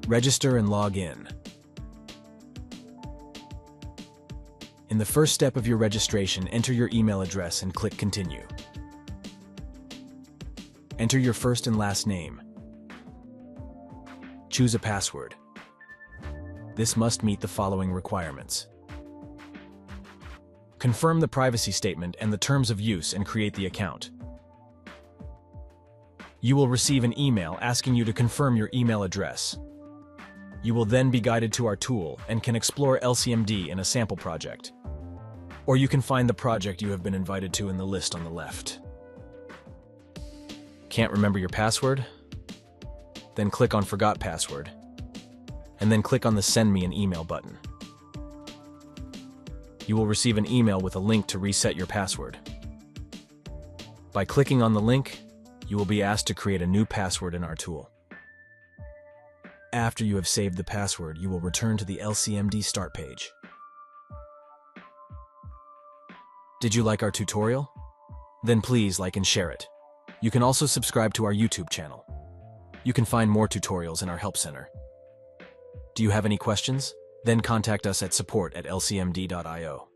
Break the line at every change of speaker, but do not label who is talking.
Register and log in. In the first step of your registration, enter your email address and click Continue. Enter your first and last name. Choose a password. This must meet the following requirements. Confirm the privacy statement and the terms of use and create the account. You will receive an email asking you to confirm your email address. You will then be guided to our tool and can explore lcmd in a sample project. Or you can find the project you have been invited to in the list on the left. Can't remember your password? Then click on Forgot Password, and then click on the Send Me an Email button. You will receive an email with a link to reset your password. By clicking on the link, you will be asked to create a new password in our tool. After you have saved the password, you will return to the lcmd start page. Did you like our tutorial? Then please like and share it. You can also subscribe to our YouTube channel. You can find more tutorials in our Help Center. Do you have any questions? Then contact us at support@lcmd.io.